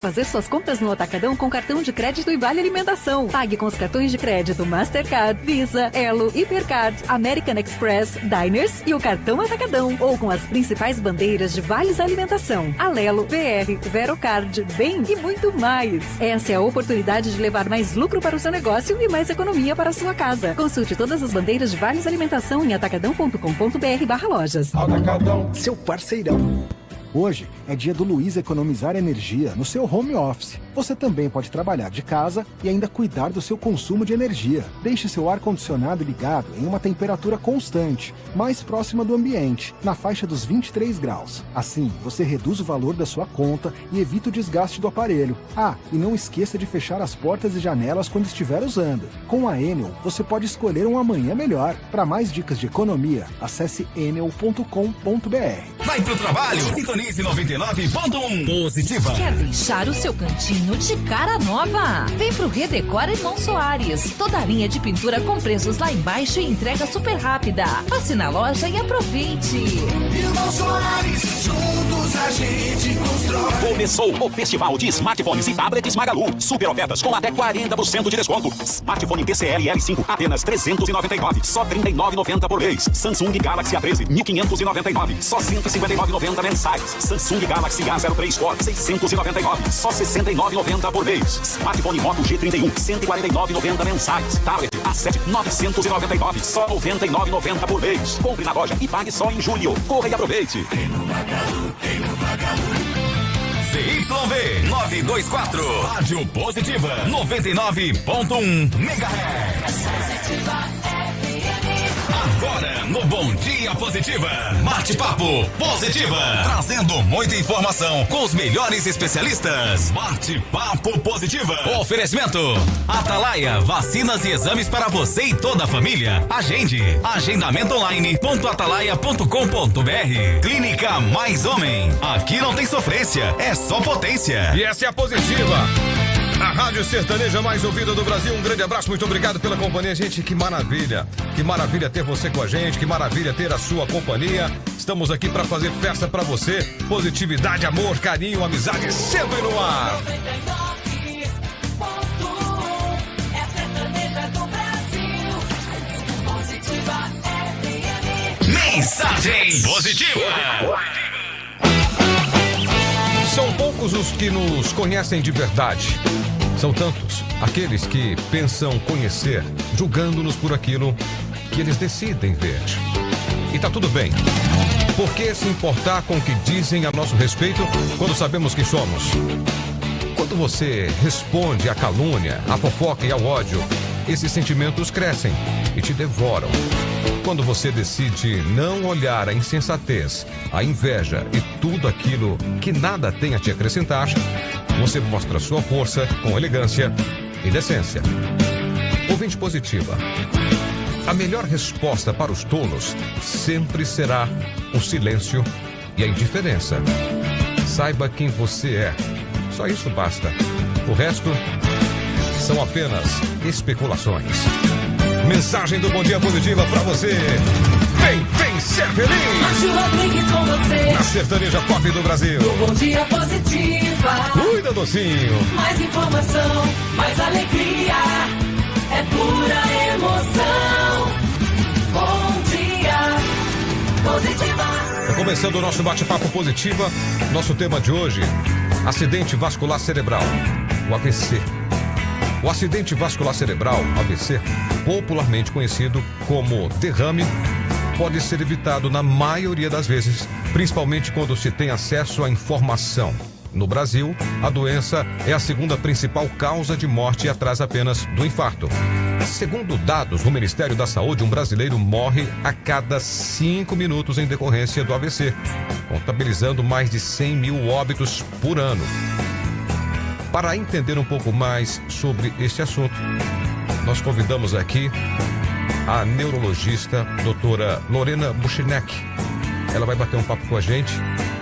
Fazer suas compras no Atacadão com cartão de crédito e vale alimentação. Pague com os cartões de crédito Mastercard, Visa, Elo, Hipercard, American Express, Diners e o cartão Atacadão. Ou com as principais bandeiras de vales alimentação. Alelo, VR, Verocard, Bem e muito mais. Essa é a oportunidade de levar mais lucro para o seu negócio e mais economia para a sua casa. Consulte todas as bandeiras de vales alimentação em atacadão.com.br/lojas. Atacadão, seu parceirão. Hoje é dia do Luiz economizar energia no seu home office. Você também pode trabalhar de casa e ainda cuidar do seu consumo de energia. Deixe seu ar-condicionado ligado em uma temperatura constante, mais próxima do ambiente, na faixa dos 23 graus. Assim, você reduz o valor da sua conta e evita o desgaste do aparelho. Ah, e não esqueça de fechar as portas e janelas quando estiver usando. Com a Enel, você pode escolher um amanhã melhor. Para mais dicas de economia, acesse enel.com.br. Vai pro trabalho, sintonize 99.1 Positiva. Quer deixar o seu cantinho de cara nova? Vem pro Redecor Irmão Soares. Toda a linha de pintura com preços lá embaixo e entrega super rápida. Passe na loja e aproveite. Irmão Soares, juntos a gente constrói. Começou o Festival de Smartphones e Tablets Magalu. Super ofertas com até 40% de desconto. Smartphone TCL L5, apenas R$399, só R$39,90 por mês. Samsung Galaxy A13, R$1.599, só R$159,90 mensais. Samsung Galaxy A03 Core, R$699, só R$69,90 por mês. Smartphone Moto G31, R$149,90 mensais. Tablet A7, R$999, só R$99,90 por mês. Compre na loja e pague só em julho. Corra e aproveite. CYV 924, Rádio Positiva 99.1 MHz. Agora no Bom Dia Positiva, Bate-Papo Positiva, trazendo muita informação com os melhores especialistas. Bate-Papo Positiva. Oferecimento Atalaia, vacinas e exames para você e toda a família. Agende. Agendamento online.atalaia.com.br. Clínica Mais Homem. Aqui não tem sofrência, é só potência. E essa é a Positiva, a rádio sertaneja mais ouvida do Brasil. Um grande abraço, muito obrigado pela companhia, gente. Que maravilha ter você com a gente, que maravilha ter a sua companhia. Estamos aqui para fazer festa para você. Positividade, amor, carinho, amizade sempre no ar. Mensagem positiva. São poucos os que nos conhecem de verdade. São tantos aqueles que pensam conhecer, julgando-nos por aquilo que eles decidem ver. E tá tudo bem. Por que se importar com o que dizem a nosso respeito quando sabemos quem somos? Quando você responde à calúnia, à fofoca e ao ódio, esses sentimentos crescem e te devoram. Quando você decide não olhar a insensatez, a inveja e tudo aquilo que nada tem a te acrescentar, você mostra sua força com elegância e decência. Ouvinte positiva. A melhor resposta para os tolos sempre será o silêncio e a indiferença. Saiba quem você é. Só isso basta. O resto são apenas especulações. Mensagem do Bom Dia Positiva pra você. Vem ser feliz. Márcio Rodrigues com você. Na sertaneja pop do Brasil. Do Bom Dia Positiva. Cuida, docinho. Mais informação, mais alegria. É pura emoção. Bom Dia Positiva. Tá começando o nosso bate-papo Positiva. Nosso tema de hoje: acidente vascular cerebral, o AVC. O acidente vascular cerebral, AVC, popularmente conhecido como derrame, pode ser evitado na maioria das vezes, principalmente quando se tem acesso à informação. No Brasil, a doença é a segunda principal causa de morte atrás apenas do infarto. Segundo dados do Ministério da Saúde, um brasileiro morre a cada 5 minutos em decorrência do AVC, contabilizando mais de 100 mil óbitos por ano. Para entender um pouco mais sobre este assunto, nós convidamos aqui a neurologista doutora Lorena Buchinek. Ela vai bater um papo com a gente,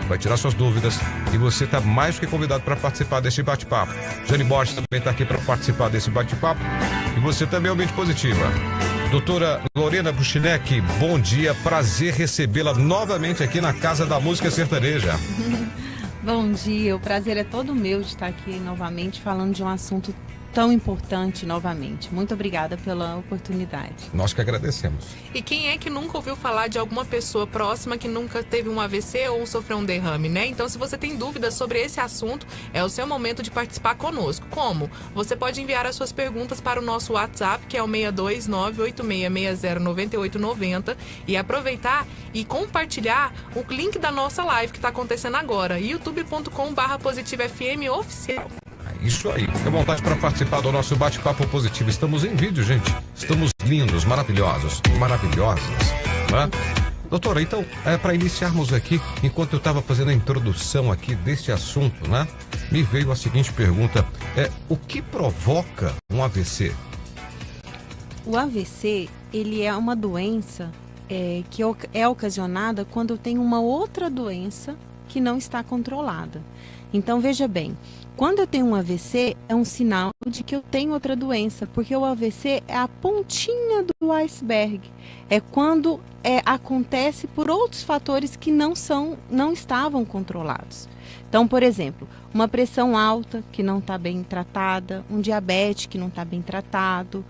vai tirar suas dúvidas e você está mais do que convidado para participar deste bate-papo. Jane Borges também está aqui para participar desse bate-papo e você também é ouvinte positiva. Doutora Lorena Buchinek, bom dia, prazer recebê-la novamente aqui na Casa da Música Sertaneja. Bom dia, o prazer é todo meu de estar aqui novamente falando de um assunto tão importante novamente. Muito obrigada pela oportunidade. Nós que agradecemos. E quem é que nunca ouviu falar de alguma pessoa próxima que nunca teve um AVC ou sofreu um derrame, né? Então, se você tem dúvidas sobre esse assunto, é o seu momento de participar conosco. Como? Você pode enviar as suas perguntas para o nosso WhatsApp, que é o 62986609890, e aproveitar e compartilhar o link da nossa live que está acontecendo agora, youtube.com/positivofm oficial. Isso aí, fica à vontade para participar do nosso bate-papo positivo. Estamos em vídeo, gente. Estamos lindos, maravilhosos, maravilhosas, né? Doutora, então, para iniciarmos aqui, enquanto eu estava fazendo a introdução aqui deste assunto, né? Me veio a seguinte pergunta: o que provoca um AVC? O AVC, ele é uma doença que é ocasionada quando eu tenho uma outra doença que não está controlada. Então, veja bem, quando eu tenho um AVC, é um sinal de que eu tenho outra doença, porque o AVC é a pontinha do iceberg. É quando acontece por outros fatores que não estavam controlados. Então, por exemplo, uma pressão alta que não está bem tratada, um diabetes que não está bem tratado,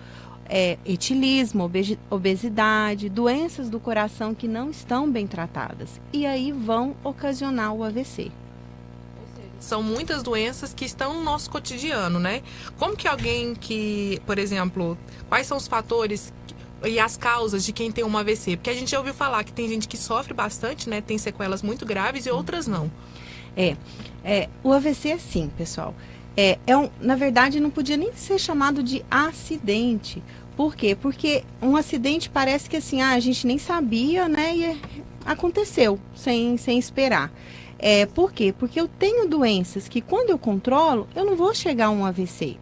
etilismo, obesidade, doenças do coração que não estão bem tratadas. E aí vão ocasionar o AVC. São muitas doenças que estão no nosso cotidiano, né? Como que alguém que, por exemplo, quais são os fatores e as causas de quem tem um AVC? Porque a gente já ouviu falar que tem gente que sofre bastante, né? Tem sequelas muito graves e outras não. O AVC é assim, pessoal. Na verdade, não podia nem ser chamado de acidente. Por quê? Porque um acidente parece que assim, a gente nem sabia, né? E aconteceu sem esperar. Por quê? Porque eu tenho doenças que quando eu controlo, eu não vou chegar a um AVC.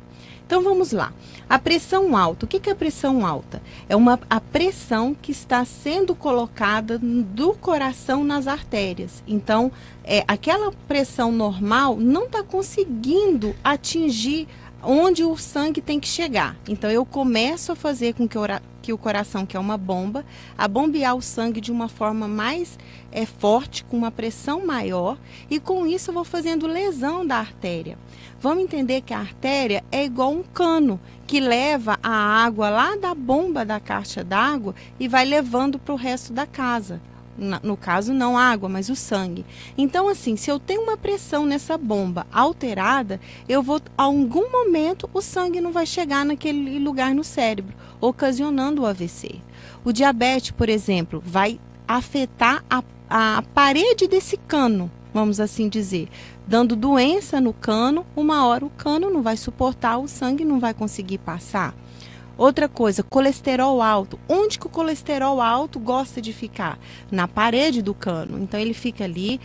Então vamos lá. A pressão alta. O que é a pressão alta? É a pressão que está sendo colocada do coração nas artérias. Então, aquela pressão normal não está conseguindo atingir onde o sangue tem que chegar. Então, eu começo a fazer com que o coração, que é uma bomba, a bombear o sangue de uma forma mais forte, com uma pressão maior, e com isso eu vou fazendo lesão da artéria. Vamos entender que a artéria é igual um cano que leva a água lá da bomba da caixa d'água e vai levando para o resto da casa. No caso, não a água, mas o sangue. Então, assim, se eu tenho uma pressão nessa bomba alterada, a algum momento, o sangue não vai chegar naquele lugar no cérebro, ocasionando o AVC. O diabetes, por exemplo, vai afetar a parede desse cano, vamos assim dizer, dando doença no cano. Uma hora o cano não vai suportar, o sangue não vai conseguir passar. Outra coisa, colesterol alto. Onde que o colesterol alto gosta de ficar? Na parede do cano. Então, ele fica ali,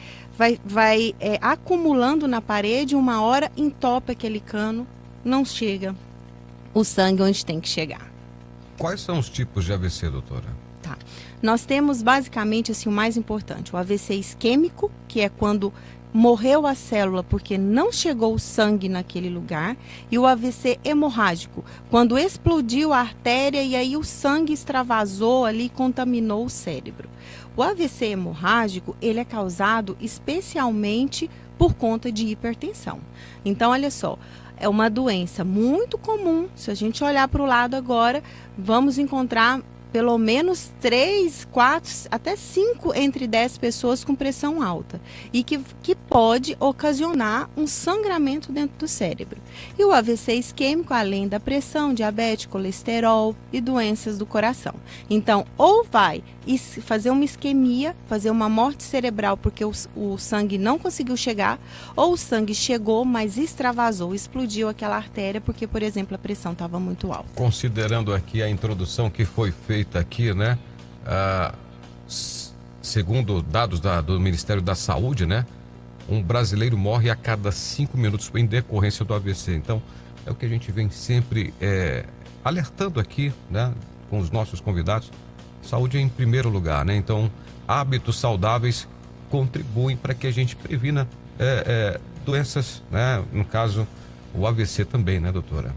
vai acumulando na parede, uma hora entope aquele cano, não chega o sangue onde tem que chegar. Quais são os tipos de AVC, doutora? Tá. Nós temos basicamente assim, o mais importante, o AVC isquêmico, que é quando morreu a célula porque não chegou o sangue naquele lugar, e o AVC hemorrágico, quando explodiu a artéria e aí o sangue extravasou ali e contaminou o cérebro. O AVC hemorrágico, ele é causado especialmente por conta de hipertensão. Então, olha só, é uma doença muito comum. Se a gente olhar para o lado agora, vamos encontrar pelo menos 3, 4, até 5 entre 10 pessoas com pressão alta e que pode ocasionar um sangramento dentro do cérebro. E o AVC isquêmico, além da pressão, diabetes, colesterol e doenças do coração. Então, ou vai fazer uma isquemia, fazer uma morte cerebral porque o sangue não conseguiu chegar, ou o sangue chegou, mas extravasou, explodiu aquela artéria porque, por exemplo, a pressão estava muito alta. Considerando aqui a introdução que foi feita aqui, né? Segundo dados do Ministério da Saúde, né? Um brasileiro morre a cada 5 minutos em decorrência do AVC. Então, é o que a gente vem sempre alertando aqui, né? Com os nossos convidados. Saúde é em primeiro lugar, né? Então, hábitos saudáveis contribuem para que a gente previna doenças, né? No caso, o AVC também, né, doutora?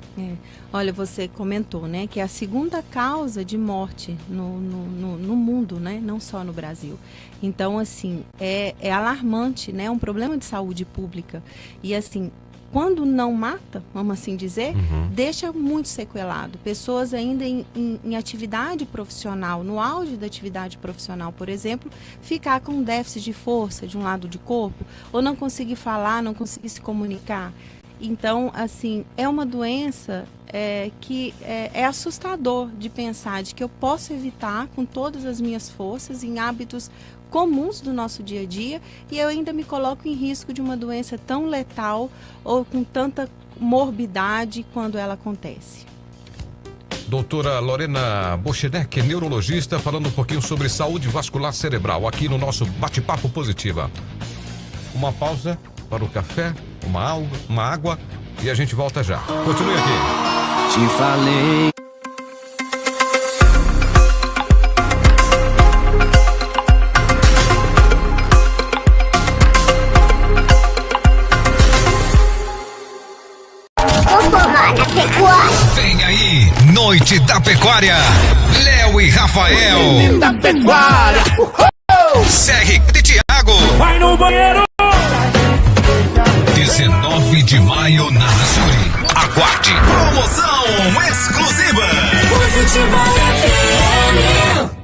Olha, você comentou, né, que é a segunda causa de morte no mundo, né, não só no Brasil. Então, assim, é alarmante, né, é um problema de saúde pública. E, assim, quando não mata, vamos assim dizer, deixa muito sequelado. Pessoas ainda em atividade profissional, no auge da atividade profissional, por exemplo, ficar com um déficit de força de um lado do corpo, ou não conseguir falar, não conseguir se comunicar. Então, assim, é uma doença que é assustador de pensar de que eu posso evitar com todas as minhas forças em hábitos comuns do nosso dia a dia, e eu ainda me coloco em risco de uma doença tão letal ou com tanta morbidade quando ela acontece. Doutora Lorena Bochenek, neurologista, falando um pouquinho sobre saúde vascular cerebral, aqui no nosso Bate-Papo Positiva. Uma pausa para o café, uma água, e a gente volta já. Continue aqui. Te falei. Vem aí, Noite da Pecuária. Léo e Rafael. Da Pecuária. CR de Thiago. Vai no banheiro. 19 de maio na Azuri. Aguarde. Promoção exclusiva. Positiva FM.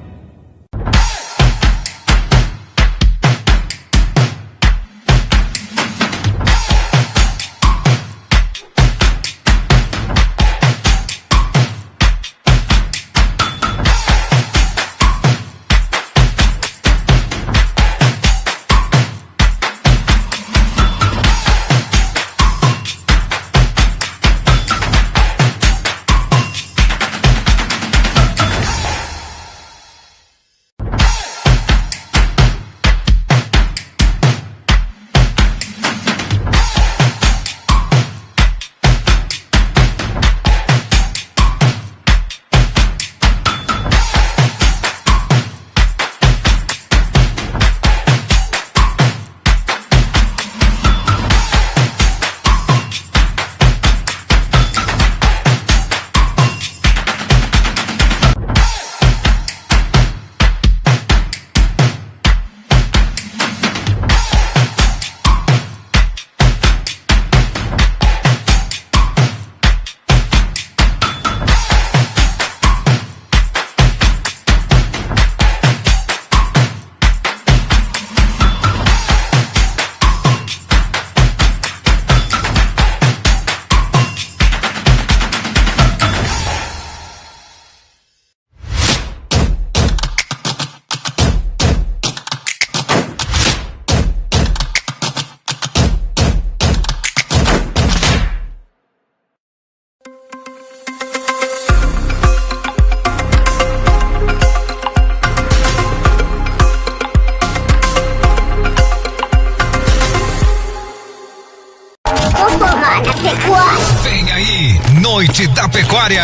Vem aí, Noite da Pecuária.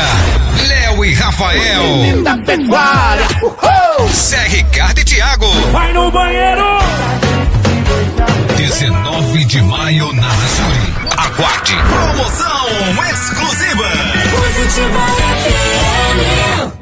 Léo e Rafael. Da Pecuária. CR Card Thiago. Vai no banheiro. 19 de maio na Azuri. Aguarde. Promoção exclusiva. Positiva FM.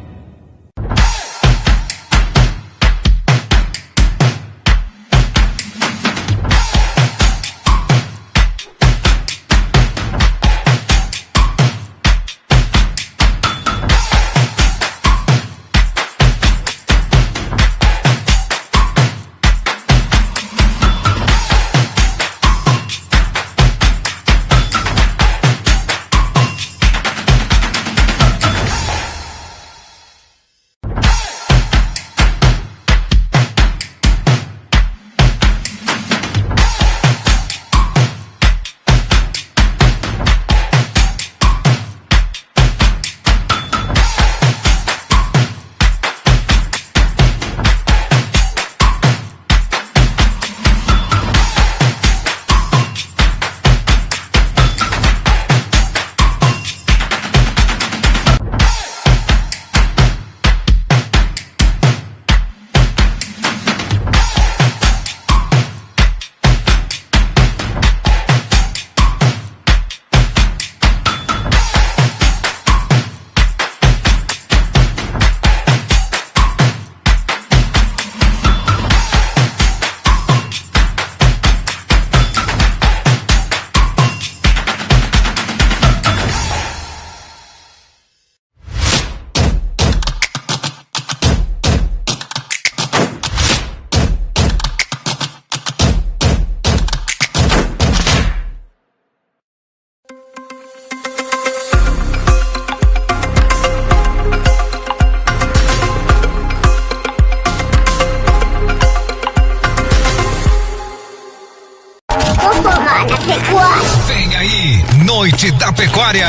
Noite da Pecuária.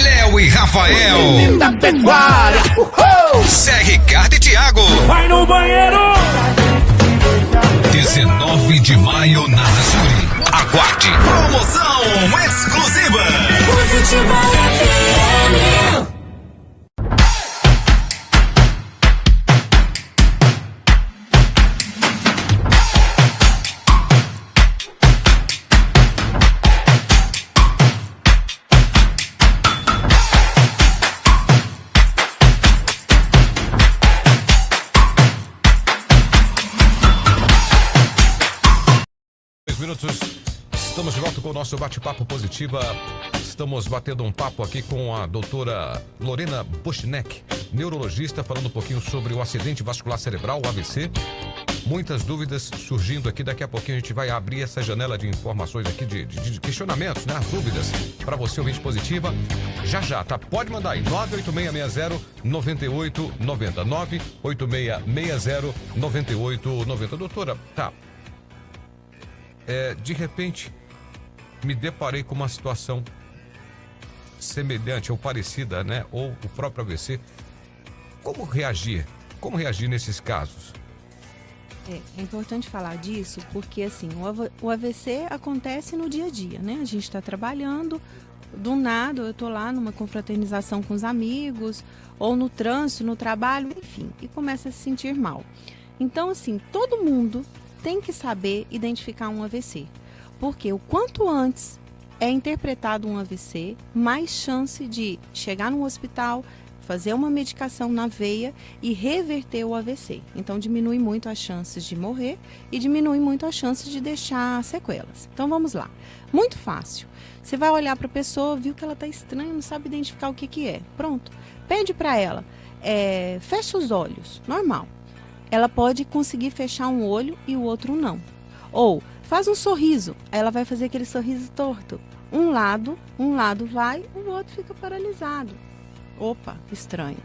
Léo e Rafael. Da pecuária. Zé Ricardo e Thiago. Vai no banheiro. 19 de maio na Azuri. Aguarde. Promoção exclusiva. Positiva FM. Minutos, estamos de volta com o nosso bate-papo Positiva. Estamos batendo um papo aqui com a doutora Lorena Buschneck, neurologista, falando um pouquinho sobre o acidente vascular cerebral, o AVC. Muitas dúvidas surgindo aqui. Daqui a pouquinho a gente vai abrir essa janela de informações aqui, de questionamentos, né? As dúvidas para você, ouvinte Positiva. Já, tá? Pode mandar aí, 98660-9890. 98660-9890. Doutora, tá. De repente, me deparei com uma situação semelhante ou parecida, né? Ou o próprio AVC. Como reagir? Como reagir nesses casos? É importante falar disso porque, assim, o AVC acontece no dia a dia, né? A gente está trabalhando, do nada eu estou lá numa confraternização com os amigos, ou no trânsito, no trabalho, enfim, e começa a se sentir mal. Então, assim, todo mundo tem que saber identificar um AVC, porque o quanto antes é interpretado um AVC, mais chance de chegar no hospital, fazer uma medicação na veia e reverter o AVC. Então diminui muito as chances de morrer e diminui muito as chances de deixar sequelas. Então vamos lá. Muito fácil. Você vai olhar para a pessoa, viu que ela está estranha, não sabe identificar o que é. Pronto. Pede para ela, fecha os olhos, normal. Ela pode conseguir fechar um olho e o outro não. Ou faz um sorriso, ela vai fazer aquele sorriso torto. Um lado vai, o outro fica paralisado. Opa, estranho.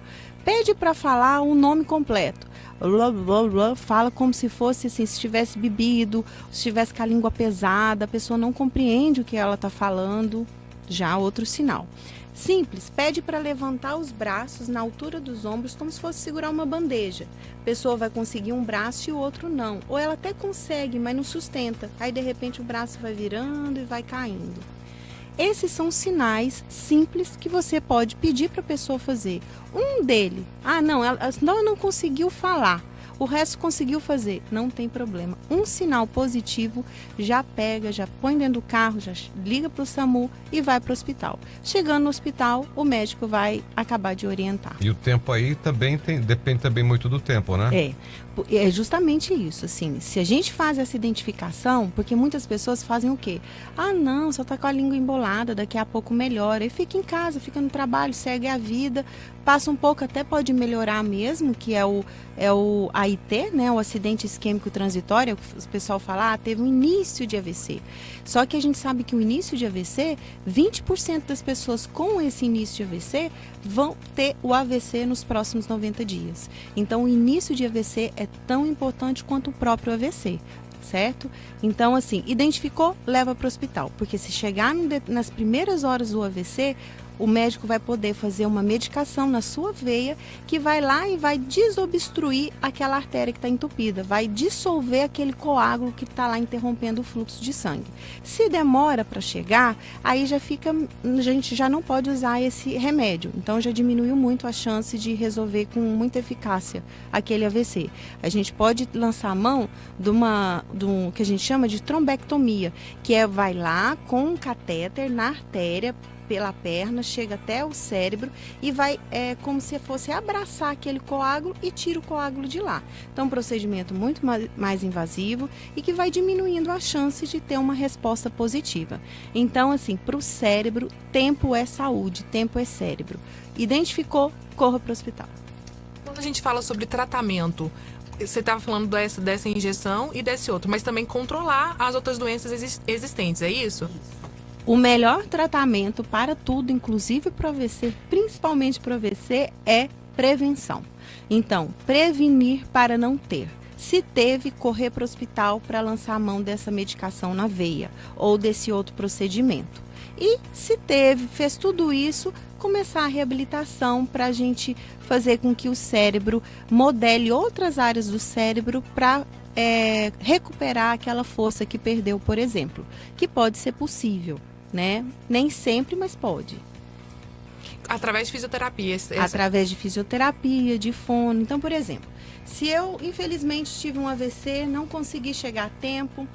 Pede para falar o nome completo. Fala como se fosse assim, se tivesse bebido, se tivesse com a língua pesada, a pessoa não compreende o que ela está falando. Já outro sinal. Simples, pede para levantar os braços na altura dos ombros como se fosse segurar uma bandeja. A pessoa vai conseguir um braço e o outro não. Ou ela até consegue, mas não sustenta. Aí de repente o braço vai virando e vai caindo. Esses são sinais simples que você pode pedir para a pessoa fazer. Um dele, ela não conseguiu falar. O resto conseguiu fazer, não tem problema. Um sinal positivo, já pega, já põe dentro do carro, já liga para o SAMU e vai para o hospital. Chegando no hospital, o médico vai acabar de orientar. E o tempo aí também depende também muito do tempo, né? É justamente isso, assim, se a gente faz essa identificação, porque muitas pessoas fazem o quê? Não, só tá com a língua embolada, daqui a pouco melhora, e fica em casa, fica no trabalho, segue a vida, passa um pouco, até pode melhorar mesmo, que é o AIT, né, o acidente isquêmico transitório, que o pessoal fala, teve um início de AVC. Só que a gente sabe que o início de AVC, 20% das pessoas com esse início de AVC vão ter o AVC nos próximos 90 dias. Então, o início de AVC é tão importante quanto o próprio AVC, certo? Então, assim, identificou, leva para o hospital, porque se chegar nas primeiras horas do AVC, o médico vai poder fazer uma medicação na sua veia que vai lá e vai desobstruir aquela artéria que está entupida, vai dissolver aquele coágulo que está lá interrompendo o fluxo de sangue. Se demora para chegar, aí a gente já não pode usar esse remédio, então já diminuiu muito a chance de resolver com muita eficácia aquele AVC. A gente pode lançar a mão de um que a gente chama de trombectomia, que vai lá com um catéter na artéria, pela perna, chega até o cérebro e vai como se fosse abraçar aquele coágulo e tira o coágulo de lá. Então, um procedimento muito mais invasivo e que vai diminuindo a chance de ter uma resposta positiva. Então, assim, para o cérebro, tempo é saúde, tempo é cérebro. Identificou, corra para o hospital. Quando a gente fala sobre tratamento, você estava falando dessa injeção e desse outro, mas também controlar as outras doenças existentes, é isso? O melhor tratamento para tudo, inclusive para o AVC, principalmente para o AVC, é prevenção. Então, prevenir para não ter. Se teve, correr para o hospital para lançar a mão dessa medicação na veia ou desse outro procedimento. E se teve, fez tudo isso, começar a reabilitação para a gente fazer com que o cérebro modele outras áreas do cérebro para recuperar aquela força que perdeu, por exemplo, que pode ser possível, né? Nem sempre, mas pode. Através de fisioterapia? Através de fisioterapia, de fono. Então, por exemplo, se eu, infelizmente, tive um AVC, não consegui chegar a tempo,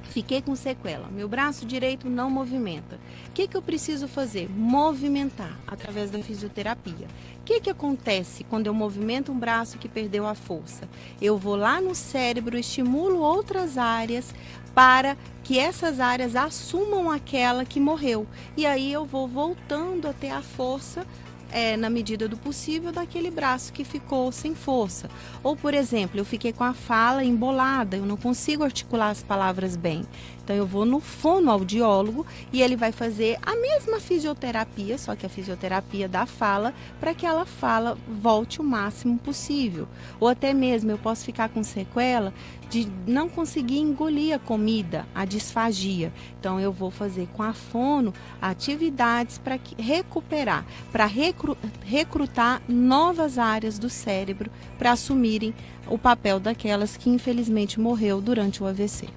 fiquei com sequela, meu braço direito não movimenta. O que eu preciso fazer? Movimentar através da fisioterapia. O que acontece quando eu movimento um braço que perdeu a força? Eu vou lá no cérebro, estimulo outras áreas para que essas áreas assumam aquela que morreu. E aí eu vou voltando a ter a força na medida do possível, daquele braço que ficou sem força. Ou, por exemplo, eu fiquei com a fala embolada, eu não consigo articular as palavras bem. Então, eu vou no fonoaudiólogo e ele vai fazer a mesma fisioterapia, só que a fisioterapia da fala, para que ela fala volte o máximo possível. Ou até mesmo eu posso ficar com sequela de não conseguir engolir a comida, a disfagia. Então, eu vou fazer com a fono atividades para recuperar, para recrutar novas áreas do cérebro para assumirem o papel daquelas que infelizmente morreu durante o AVC.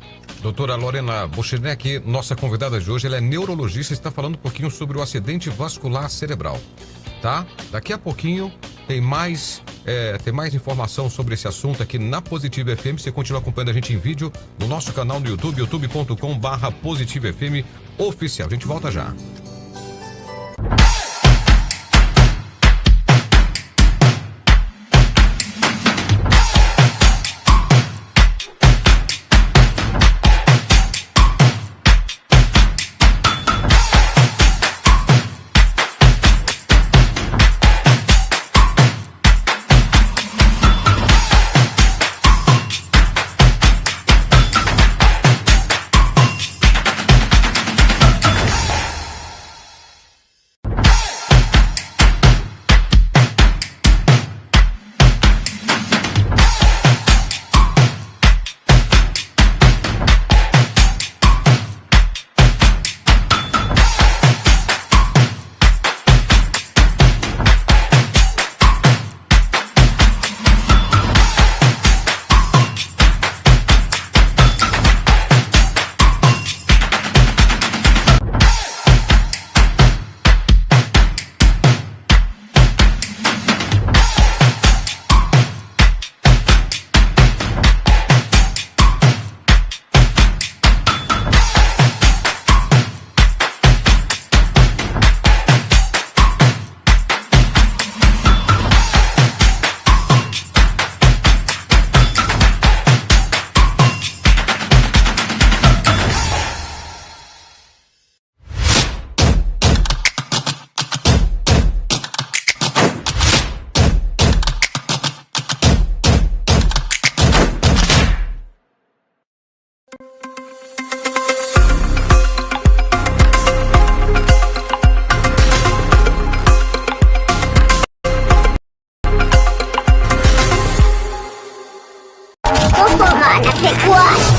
Doutora Lorena Buchinek, nossa convidada de hoje, ela é neurologista e está falando um pouquinho sobre o acidente vascular cerebral, tá? Daqui a pouquinho tem mais informação sobre esse assunto aqui na Positiva FM. Você continua acompanhando a gente em vídeo no nosso canal no YouTube, youtube.com/Positiva FM oficial. A gente volta já.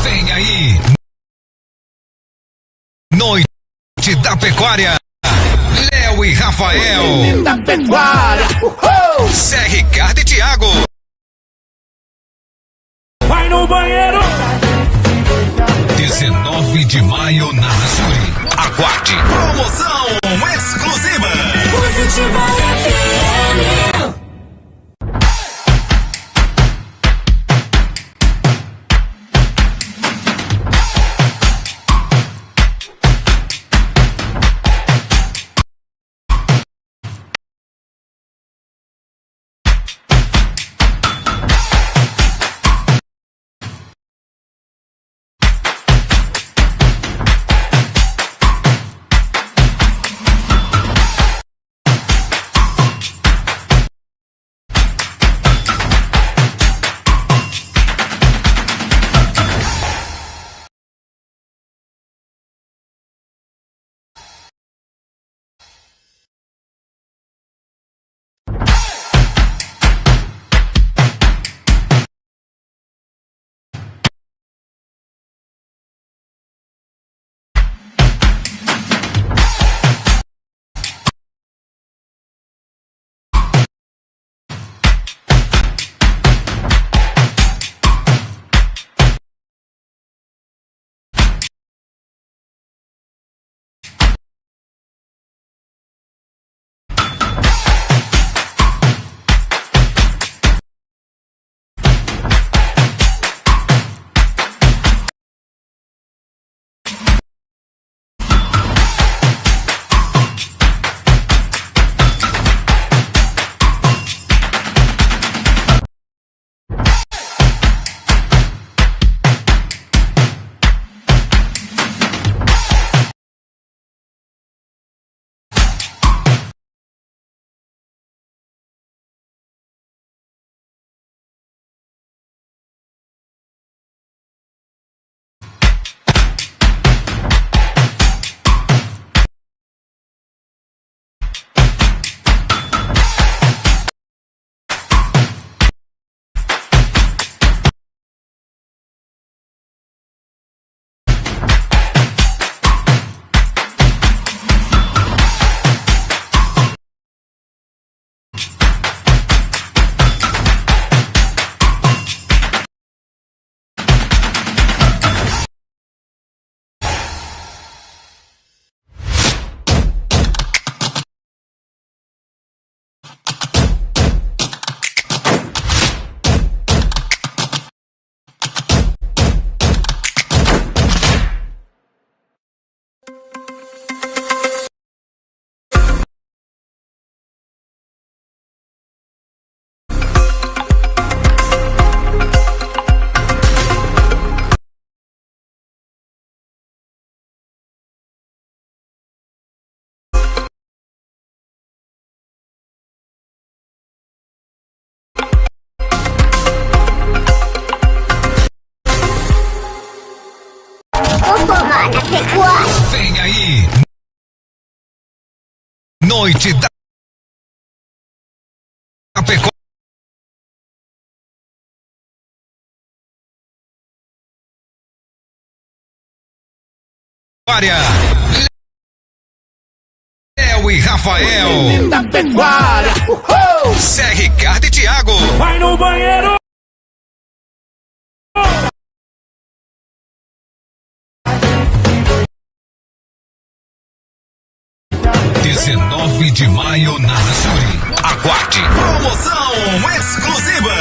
Vem aí, Noite da Pecuária. Léo e Rafael. Da Pecuária. Zé Ricardo e Thiago. Vai no banheiro. 19 de maio na Azuri. Aguarde. Promoção exclusiva. Positiva FM. na pecuária. Vem aí. Noite da Pecuária. Léo e Rafael. Da pecuária. Zé Ricardo e Thiago. Vai no banheiro. 19 de maio na Suri. Aguarde. Promoção exclusiva.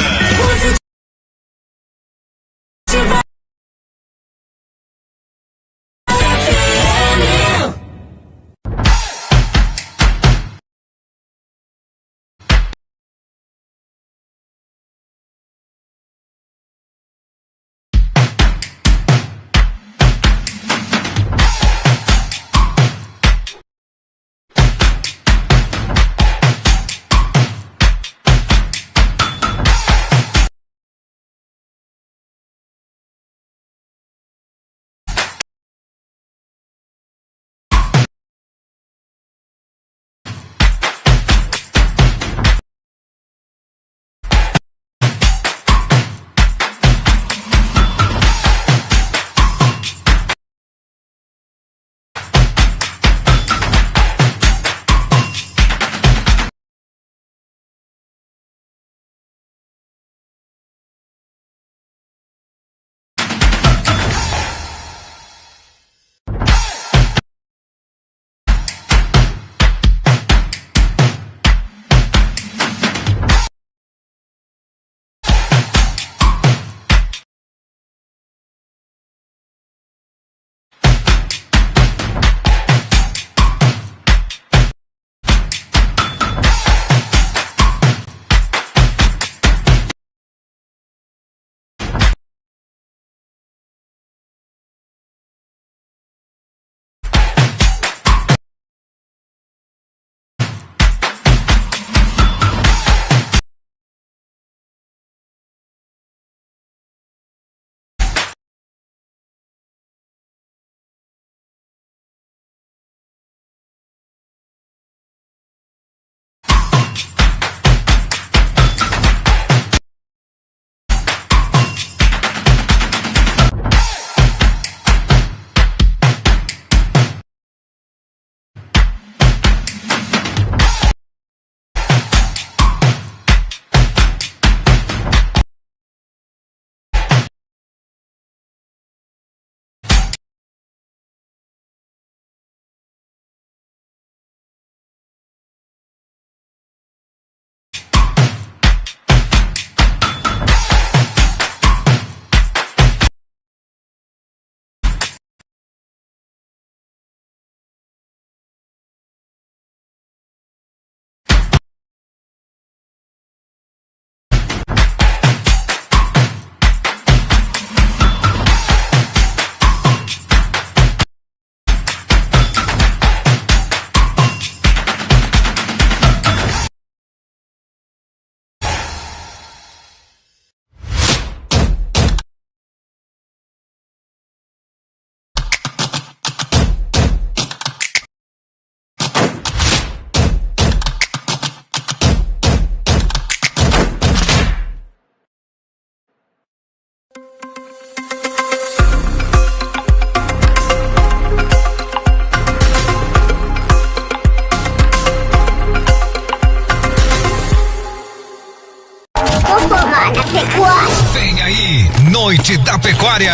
Vem aí, Noite da Pecuária.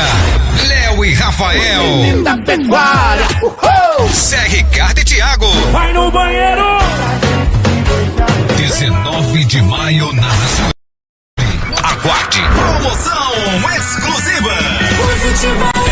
Léo e Rafael. Da pecuária. Zé Ricardo e Thiago. Vai no banheiro. 19 de maio na Suri. Aguarde. Promoção exclusiva. Positiva.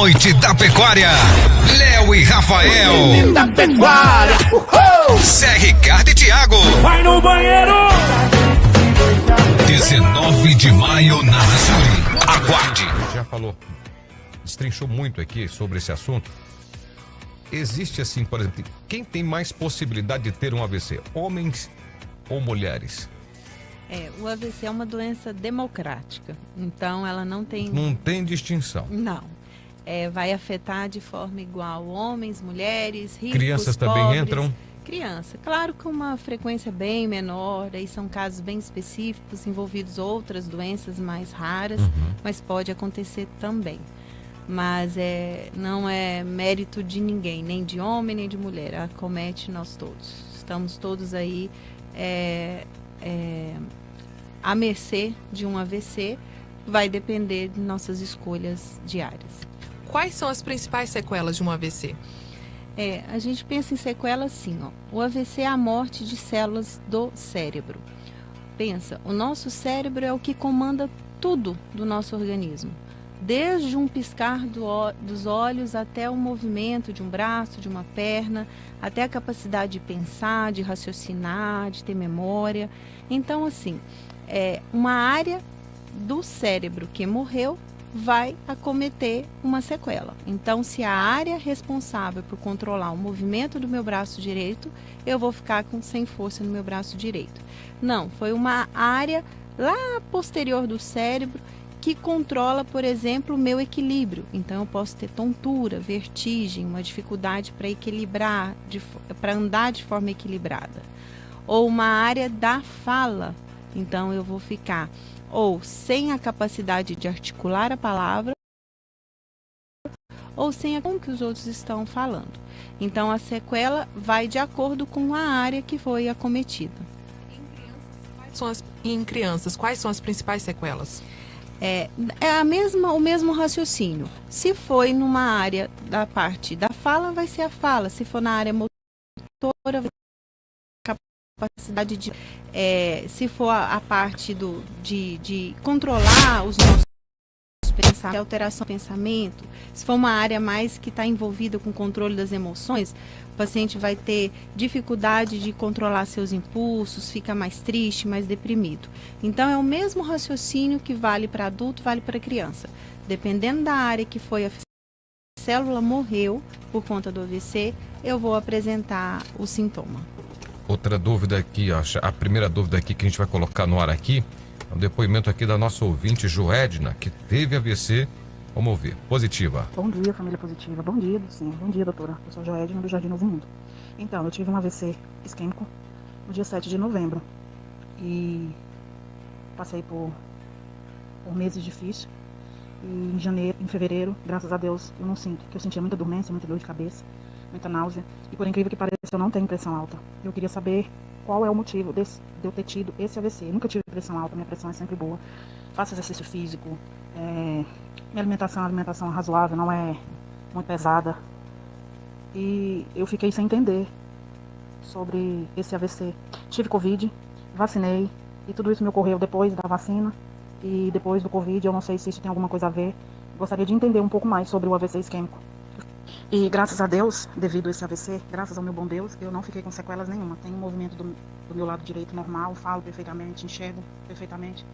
Noite da Pecuária. Léo e Rafael. Da pecuária. Zé Ricardo e Thiago. Vai no banheiro. 19 de maio na Sul. Aguarde. Já falou, destrinchou muito aqui sobre esse assunto. Existe assim, por exemplo, quem tem mais possibilidade de ter um AVC? Homens ou mulheres? O AVC é uma doença democrática, então ela não tem... Não tem distinção. Não. Vai afetar de forma igual homens, mulheres, ricos, Crianças pobres. também entram? Criança, claro, com uma frequência bem menor, aí são casos bem específicos, envolvidos outras doenças mais raras, mas pode acontecer também. Mas não é mérito de ninguém, nem de homem, nem de mulher, acomete nós todos. Estamos todos aí à mercê de um AVC, vai depender de nossas escolhas diárias. Quais são as principais sequelas de um AVC? A gente pensa em sequela assim, ó. O AVC é a morte de células do cérebro. Pensa, o nosso cérebro é o que comanda tudo do nosso organismo. Desde um piscar dos olhos até o movimento de um braço, de uma perna, até a capacidade de pensar, de raciocinar, de ter memória. Então, assim, uma área do cérebro que morreu vai acometer uma sequela. Então, se a área responsável por controlar o movimento do meu braço direito, eu vou ficar sem força no meu braço direito. Não, foi uma área lá posterior do cérebro que controla, por exemplo, o meu equilíbrio. Então, eu posso ter tontura, vertigem, uma dificuldade para equilibrar, para andar de forma equilibrada. Ou uma área da fala. Então, eu vou ficar ou sem a capacidade de articular a palavra, ou sem como que os outros estão falando. Então, a sequela vai de acordo com a área que foi acometida. Em crianças, quais são as principais sequelas? O mesmo raciocínio. Se foi numa área da parte da fala, vai ser a fala. Se for na área motora, vai ser a capacidade de... se for a parte de controlar os nossos pensamentos, alteração do pensamento, se for uma área mais que está envolvida com o controle das emoções, o paciente vai ter dificuldade de controlar seus impulsos, fica mais triste, mais deprimido. Então, é o mesmo raciocínio que vale para adulto, vale para criança. Dependendo da área que foi a célula morreu por conta do AVC, eu vou apresentar o sintoma. Outra dúvida aqui, a primeira dúvida aqui que a gente vai colocar no ar aqui, é um depoimento aqui da nossa ouvinte Joedna, que teve AVC. Vamos ouvir. Positiva. Bom dia, família positiva. Bom dia, sim. Bom dia, doutora. Eu sou Joedna, do Jardim Novo Mundo. Então, eu tive um AVC isquêmico no dia 7 de novembro. E passei por meses difíceis. E em fevereiro, graças a Deus, eu não sinto. Porque eu sentia muita dormência, muita dor de cabeça, muita náusea. E por incrível que pareça, eu não tenho pressão alta. Eu queria saber qual é o motivo de eu ter tido esse AVC. Eu nunca tive pressão alta, minha pressão é sempre boa. Faço exercício físico. Minha alimentação é razoável, não é muito pesada. E eu fiquei sem entender sobre esse AVC. Tive Covid, vacinei, e tudo isso me ocorreu depois da vacina e depois do Covid. Eu não sei se isso tem alguma coisa a ver. Gostaria de entender um pouco mais sobre o AVC isquêmico. E graças a Deus, devido a esse AVC, graças ao meu bom Deus, eu não fiquei com sequelas nenhuma. Tenho um movimento do meu lado direito normal, falo perfeitamente, enxergo perfeitamente.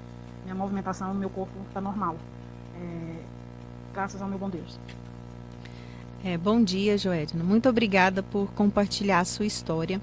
Minha movimentação, meu corpo está normal. Graças ao meu bom Deus. Bom dia, Joedna. Muito obrigada por compartilhar a sua história.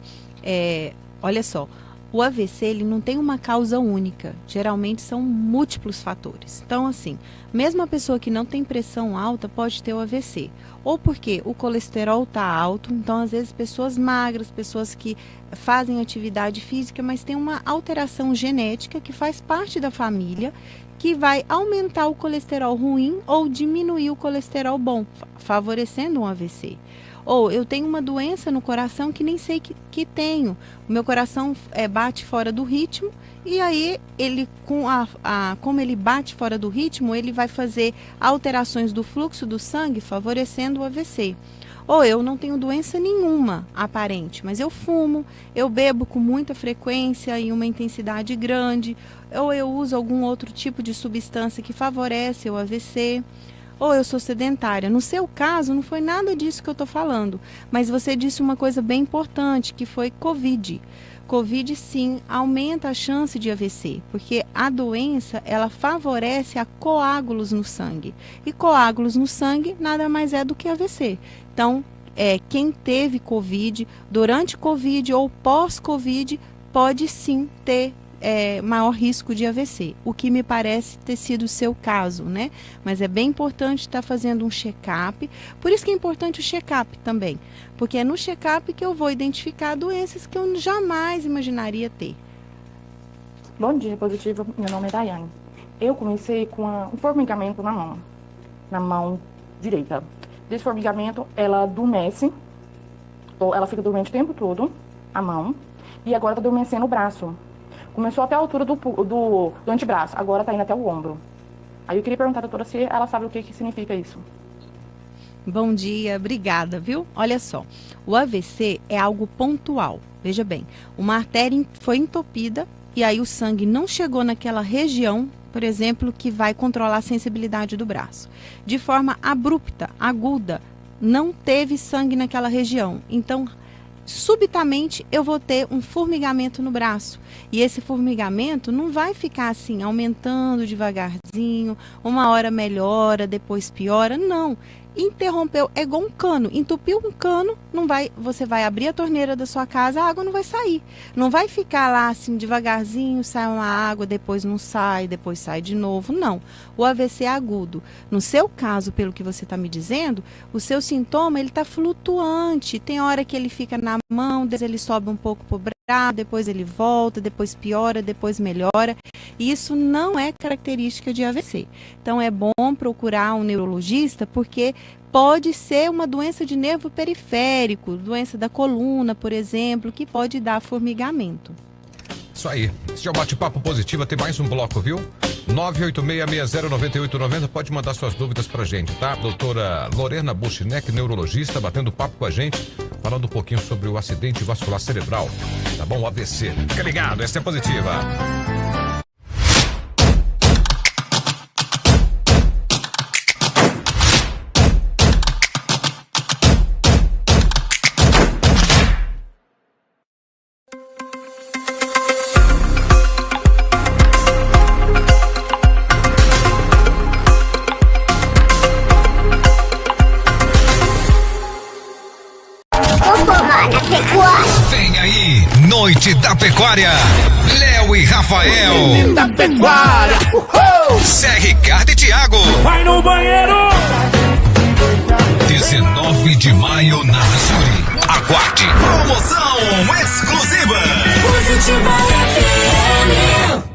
Olha só, o AVC ele não tem uma causa única. Geralmente são múltiplos fatores. Então, assim, mesmo a pessoa que não tem pressão alta pode ter o AVC. Ou porque o colesterol está alto, então às vezes pessoas magras, pessoas que fazem atividade física, mas tem uma alteração genética que faz parte da família, que vai aumentar o colesterol ruim ou diminuir o colesterol bom, favorecendo um AVC. Ou eu tenho uma doença no coração que nem sei que tenho. O meu coração bate fora do ritmo e aí ele, como ele bate fora do ritmo, ele vai fazer alterações do fluxo do sangue, favorecendo o AVC. Ou eu não tenho doença nenhuma aparente, mas eu fumo, eu bebo com muita frequência e uma intensidade grande, ou eu uso algum outro tipo de substância que favorece o AVC, ou eu sou sedentária. No seu caso, não foi nada disso que eu estou falando, mas você disse uma coisa bem importante, que foi Covid. Covid, sim, aumenta a chance de AVC, porque a doença, ela favorece a coágulos no sangue. E coágulos no sangue nada mais é do que AVC. Então, quem teve Covid, durante Covid ou pós-Covid, pode sim ter maior risco de AVC, o que me parece ter sido o seu caso, né? Mas é bem importante estar fazendo um check-up, por isso que é importante o check-up também, porque é no check-up que eu vou identificar doenças que eu jamais imaginaria ter. Bom dia, Positivo. Meu nome é Daiane. Eu comecei com um formigamento na mão direita. Desse formigamento, ela adormece, ela fica dormente o tempo todo, a mão, e agora está adormecendo o braço. Começou até a altura do antebraço, agora está indo até o ombro. Aí eu queria perguntar à doutora se ela sabe o que significa isso. Bom dia, obrigada, viu? Olha só, o AVC é algo pontual. Veja bem, uma artéria foi entupida e aí o sangue não chegou naquela região, por exemplo, que vai controlar a sensibilidade do braço. De forma abrupta, aguda, não teve sangue naquela região. Então, subitamente eu vou ter um formigamento no braço. E esse formigamento não vai ficar assim, aumentando devagarzinho, uma hora melhora, depois piora, não. Interrompeu, é igual um cano, entupiu um cano, você vai abrir a torneira da sua casa, a água não vai sair. Não vai ficar lá assim devagarzinho, sai uma água, depois não sai, depois sai de novo, não. O AVC é agudo. No seu caso, pelo que você está me dizendo, o seu sintoma ele está flutuante. Tem hora que ele fica na mão, depois ele sobe um pouco para o braço, depois ele volta, depois piora, depois melhora. E isso não é característica de AVC. Então é bom procurar um neurologista, porque pode ser uma doença de nervo periférico, doença da coluna, por exemplo, que pode dar formigamento. Isso aí. Esse é o Bate-Papo Positivo. Tem mais um bloco, viu? 986609890. Pode mandar suas dúvidas pra gente, tá? Doutora Lorena Buschneck, neurologista, batendo papo com a gente, falando um pouquinho sobre o acidente vascular cerebral. Tá bom? O AVC. Fica ligado, essa é Positiva. Vem aí, Noite da Pecuária. Léo e Rafael. Menino da Pecuária. Zé Ricardo e Thiago. Vai no banheiro. 19 de maio na Açuri. Aguarde. Promoção exclusiva. Positiva FM.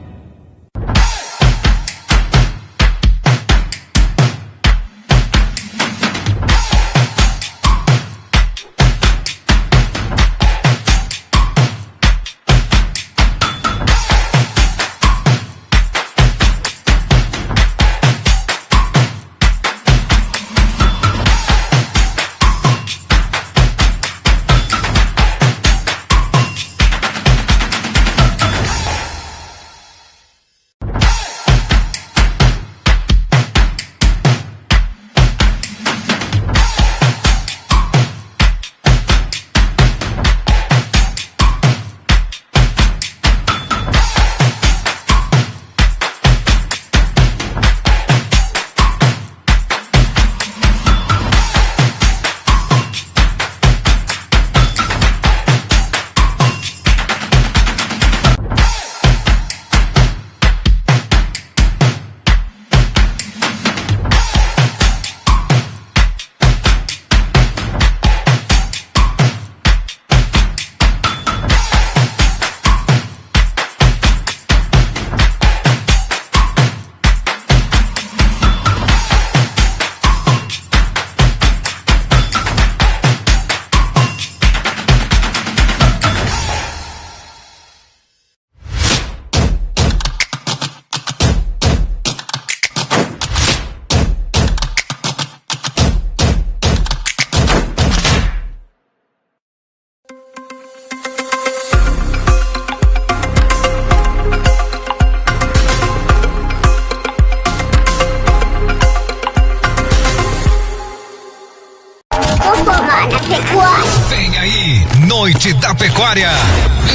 Vem aí, Noite da Pecuária.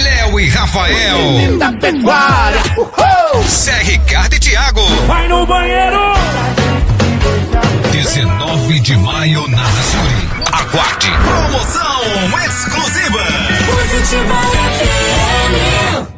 Léo e Rafael. Da Pecuária. Zé Ricardo e Thiago. Vai no banheiro. 19 de maio na Raciuri. Aguarde. Promoção exclusiva. Positiva FM.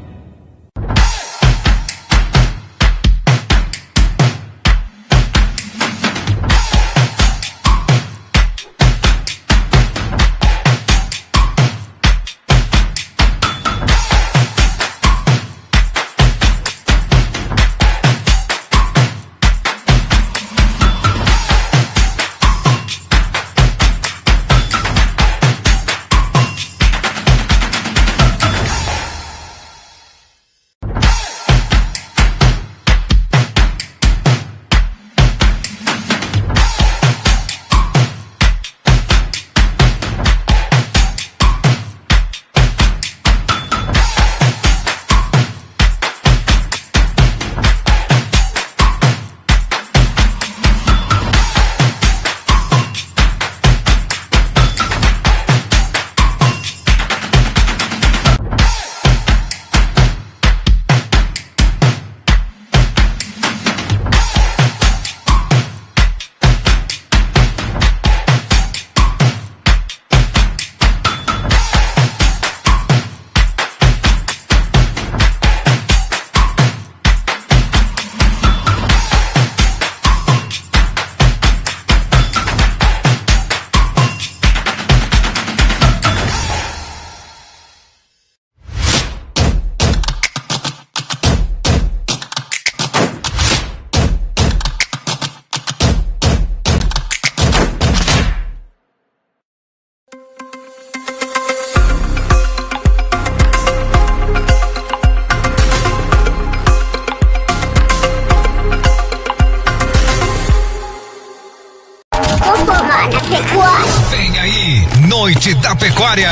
Vem aí, Noite da Pecuária.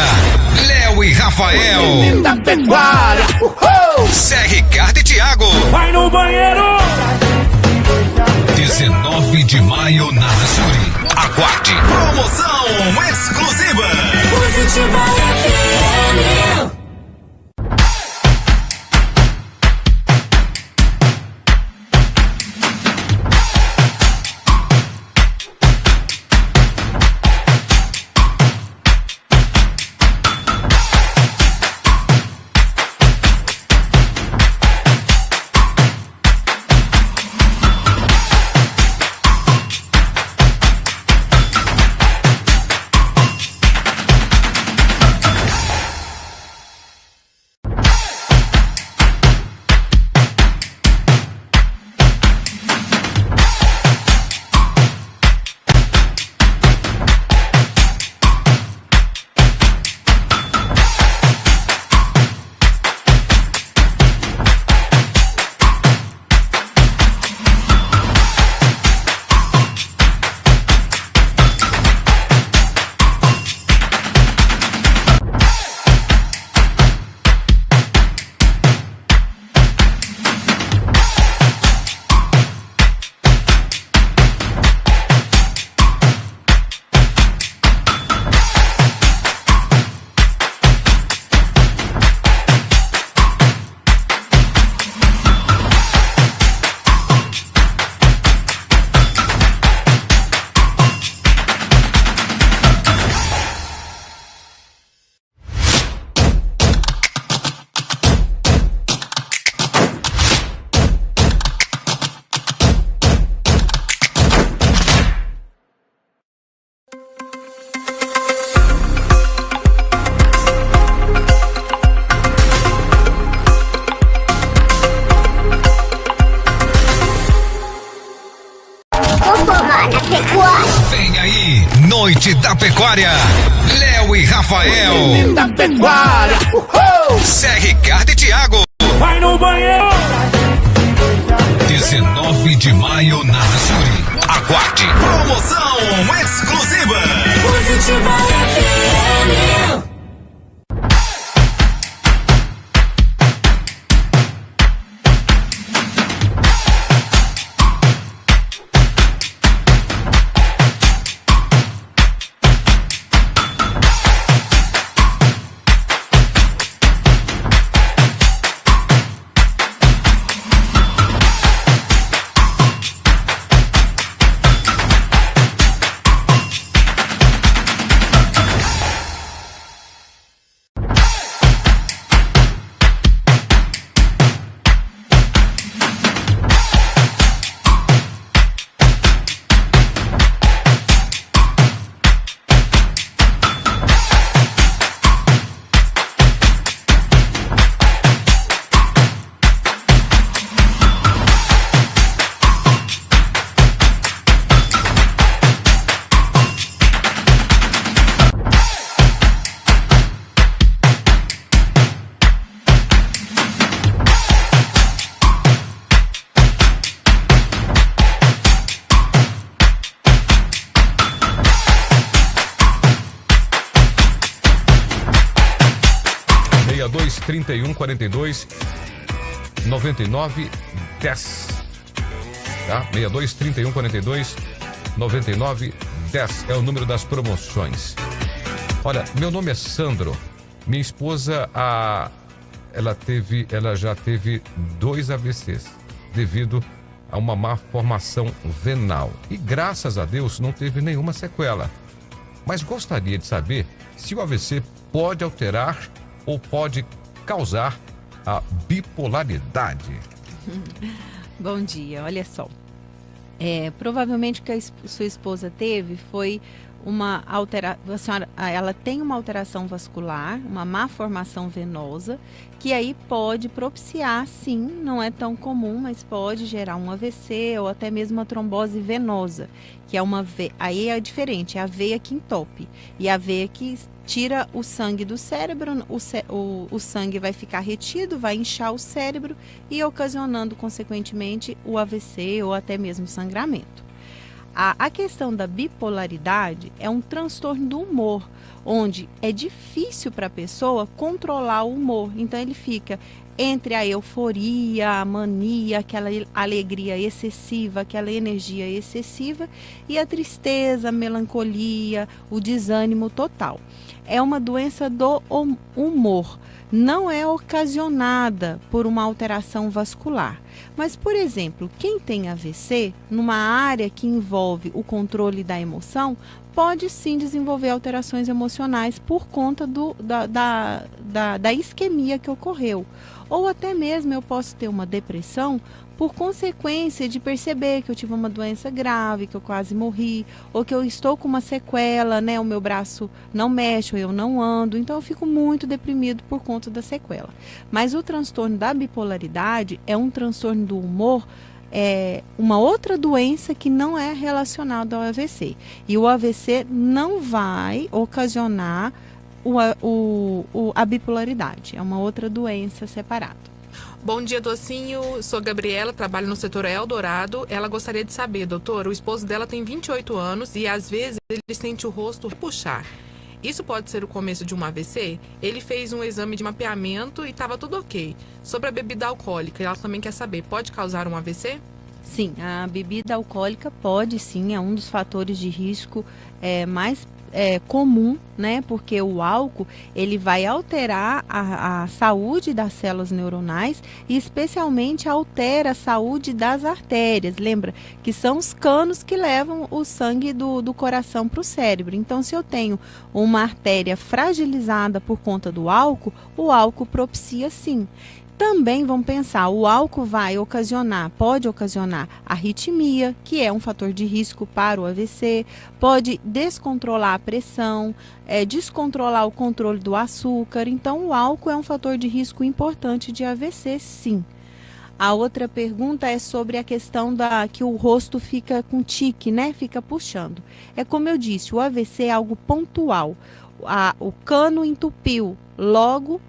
Léo e Rafael. Da Pecuária. Zé Ricardo e Thiago. Vai no banheiro. 19 de maio na Raciuri. Aguarde. Promoção exclusiva. Positiva FM. Vem aí, Noite da Pecuária. Léo e Rafael. Da Pecuária. Zé Ricardo e Thiago. Vai no banheiro. 19 de maio na Raciuri. Aguarde. Promoção exclusiva. Positiva FM. 62 31 42 99 10. Tá? 62 31 42 99 10 é o número das promoções. Olha, meu nome é Sandro. Minha esposa, ela já teve 2 AVCs devido a uma má formação venal. E graças a Deus não teve nenhuma sequela. Mas gostaria de saber se o AVC pode alterar ou pode causar a bipolaridade. Bom dia, olha só. Provavelmente o que a sua esposa teve foi uma alteração, ela tem uma alteração vascular, uma má formação venosa, que aí pode propiciar, sim, não é tão comum, mas pode gerar um AVC ou até mesmo uma trombose venosa, que é uma veia, aí é diferente, é a veia que entope, e a veia que tira o sangue do cérebro, o sangue vai ficar retido, vai inchar o cérebro e ocasionando, consequentemente, o AVC ou até mesmo sangramento. A questão da bipolaridade é um transtorno do humor, onde é difícil para a pessoa controlar o humor. Então, ele fica entre a euforia, a mania, aquela alegria excessiva, aquela energia excessiva e a tristeza, a melancolia, o desânimo total. É uma doença do humor. Não é ocasionada por uma alteração vascular. Mas, por exemplo, quem tem AVC, numa área que envolve o controle da emoção, pode sim desenvolver alterações emocionais por conta da isquemia que ocorreu. Ou até mesmo eu posso ter uma depressão por consequência de perceber que eu tive uma doença grave, que eu quase morri, ou que eu estou com uma sequela, né? O meu braço não mexe, ou eu não ando, então eu fico muito deprimido por conta da sequela. Mas o transtorno da bipolaridade é um transtorno do humor, é uma outra doença que não é relacionada ao AVC. E o AVC não vai ocasionar a bipolaridade, é uma outra doença separada. Bom dia, docinho. Sou Gabriela, trabalho no setor Eldorado. Ela gostaria de saber, doutor, o esposo dela tem 28 anos e às vezes ele sente o rosto puxar. Isso pode ser o começo de um AVC? Ele fez um exame de mapeamento e estava tudo ok. Sobre a bebida alcoólica, ela também quer saber, pode causar um AVC? Sim, a bebida alcoólica pode sim, é um dos fatores de risco mais comum, né? Porque o álcool, ele vai alterar a saúde das células neuronais e especialmente altera a saúde das artérias. Lembra que são os canos que levam o sangue do coração para o cérebro. Então, se eu tenho uma artéria fragilizada por conta do álcool, o álcool propicia sim. Também vamos pensar, o álcool pode ocasionar arritmia, que é um fator de risco para o AVC, pode descontrolar a pressão, descontrolar o controle do açúcar. Então, o álcool é um fator de risco importante de AVC, sim. A outra pergunta é sobre a questão que o rosto fica com tique, né? Fica puxando. É como eu disse, o AVC é algo pontual. O cano entupiu, logo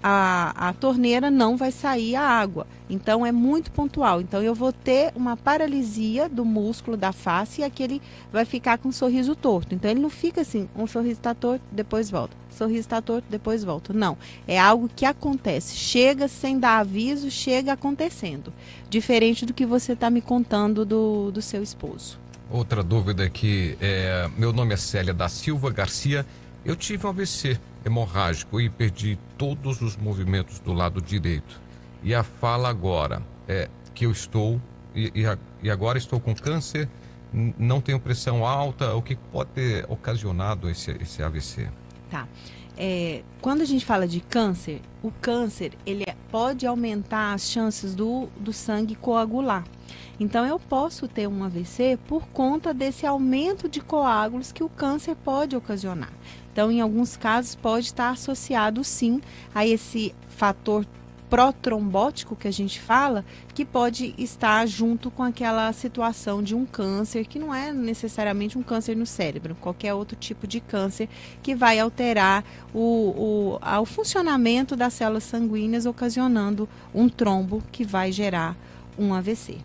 a torneira não vai sair a água. Então, é muito pontual. Então, eu vou ter uma paralisia do músculo da face e aquele vai ficar com um sorriso torto. Então, ele não fica assim, um sorriso está torto, depois volta. Sorriso está torto, depois volta. Não, é algo que acontece. Chega sem dar aviso, chega acontecendo. Diferente do que você está me contando do seu esposo. Outra dúvida aqui, meu nome é Célia da Silva Garcia. Eu tive um AVC hemorrágico e perdi todos os movimentos do lado direito. E a fala agora é que eu estou, e agora estou com câncer, não tenho pressão alta, o que pode ter ocasionado esse AVC? Tá. Quando a gente fala de câncer, o câncer ele pode aumentar as chances do sangue coagular. Então, eu posso ter um AVC por conta desse aumento de coágulos que o câncer pode ocasionar. Então, em alguns casos, pode estar associado, sim, a esse fator protrombótico que a gente fala, que pode estar junto com aquela situação de um câncer, que não é necessariamente um câncer no cérebro, qualquer outro tipo de câncer que vai alterar o funcionamento das células sanguíneas, ocasionando um trombo que vai gerar um AVC.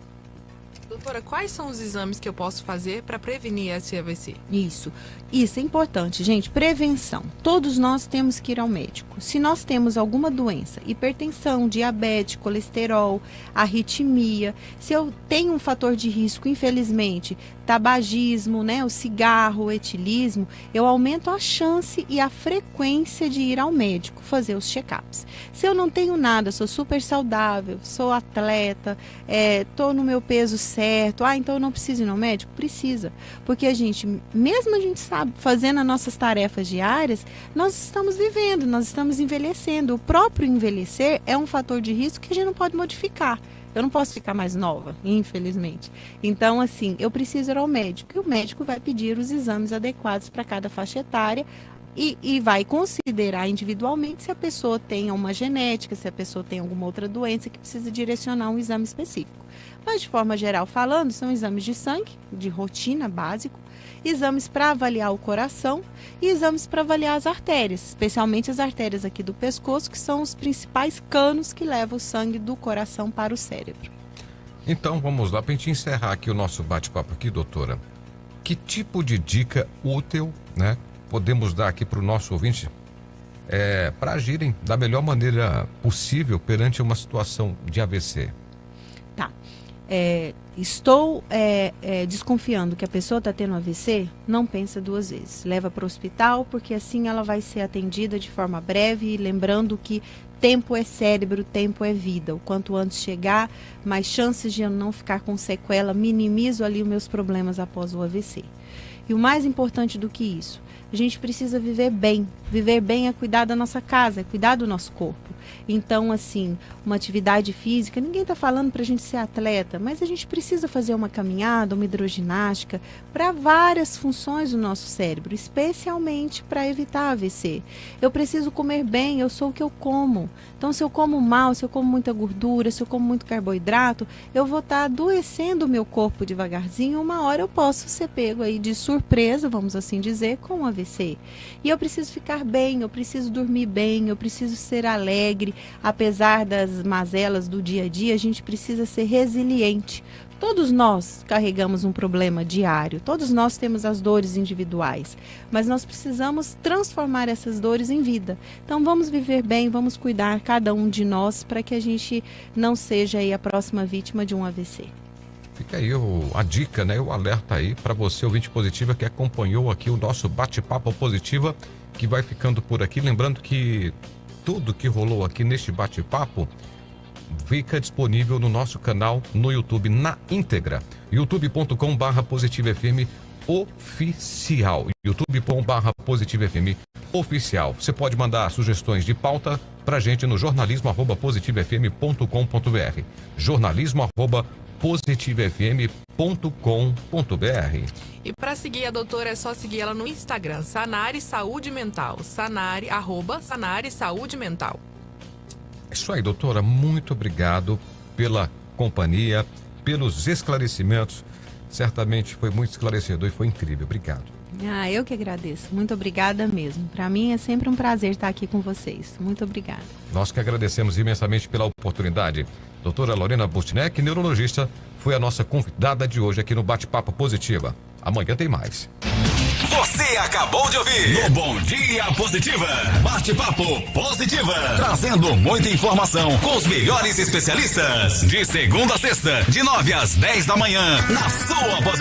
Doutora, quais são os exames que eu posso fazer para prevenir esse AVC? Isso é importante, gente. Prevenção. Todos nós temos que ir ao médico. Se nós temos alguma doença, hipertensão, diabetes, colesterol, arritmia, se eu tenho um fator de risco, infelizmente, tabagismo, né, o cigarro, o etilismo, eu aumento a chance e a frequência de ir ao médico, fazer os check-ups. Se eu não tenho nada, sou super saudável, sou atleta, estou no meu peso certo, então eu não preciso ir ao médico? Precisa, porque mesmo a gente sabe, fazendo as nossas tarefas diárias, nós estamos vivendo, nós estamos envelhecendo. O próprio envelhecer é um fator de risco que a gente não pode modificar. Eu não posso ficar mais nova, infelizmente. Então, eu preciso ir ao médico. E o médico vai pedir os exames adequados para cada faixa etária e vai considerar individualmente se a pessoa tem uma genética, se a pessoa tem alguma outra doença que precisa direcionar um exame específico. Mas, de forma geral falando, são exames de sangue, de rotina, básico, exames para avaliar o coração e exames para avaliar as artérias, especialmente as artérias aqui do pescoço, que são os principais canos que levam o sangue do coração para o cérebro. Então, vamos lá, para a gente encerrar aqui o nosso bate-papo aqui, doutora. Que tipo de dica útil, né, podemos dar aqui para o nosso ouvinte para agirem da melhor maneira possível perante uma situação de AVC? Tá. Estou desconfiando que a pessoa está tendo AVC, não pensa duas vezes. Leva para o hospital, porque assim ela vai ser atendida de forma breve, e lembrando que tempo é cérebro, tempo é vida. O quanto antes chegar, mais chances de eu não ficar com sequela, minimizo ali os meus problemas após o AVC. E o mais importante do que isso, a gente precisa viver bem. Viver bem é cuidar da nossa casa, é cuidar do nosso corpo. Então, uma atividade física, ninguém está falando para a gente ser atleta, mas a gente precisa fazer uma caminhada, uma hidroginástica para várias funções do nosso cérebro, especialmente para evitar AVC. Eu preciso comer bem, eu sou o que eu como. Então, se eu como mal, se eu como muita gordura, se eu como muito carboidrato, eu vou estar adoecendo o meu corpo devagarzinho. Uma hora eu posso ser pego aí de surpresa, vamos assim dizer, com o AVC. E eu preciso ficar bem, eu preciso dormir bem, eu preciso ser alegre. Apesar das mazelas do dia a dia, a gente precisa ser resiliente. Todos nós carregamos um problema diário, todos nós temos as dores individuais, mas nós precisamos transformar essas dores em vida. Então vamos viver bem, vamos cuidar cada um de nós para que a gente não seja aí a próxima vítima de um AVC. Fica aí a dica, né, o alerta aí para você, ouvinte positiva, que acompanhou aqui o nosso bate-papo positiva, que vai ficando por aqui. Lembrando que tudo que rolou aqui neste bate-papo fica disponível no nosso canal no YouTube na íntegra. youtube.com/positivofm oficial. youtube.com/positivofm oficial. Você pode mandar sugestões de pauta pra gente no jornalismo@positivofm.com.br. jornalismo@positivofm.com.br. E para seguir a doutora é só seguir ela no Instagram, Sanari Saúde Mental. Sanari, @Sanari Saúde Mental. Isso aí, doutora, muito obrigado pela companhia, pelos esclarecimentos. Certamente foi muito esclarecedor e foi incrível. Obrigado. Eu que agradeço. Muito obrigada mesmo. Para mim é sempre um prazer estar aqui com vocês. Muito obrigada. Nós que agradecemos imensamente pela oportunidade. Doutora Lorena Bustnec, neurologista, foi a nossa convidada de hoje aqui no Bate-Papo Positiva. Amanhã tem mais. Você acabou de ouvir no Bom Dia Positiva, Bate-Papo Positiva, trazendo muita informação com os melhores especialistas, de segunda a sexta, de 9 às 10 da manhã, na sua Positiva.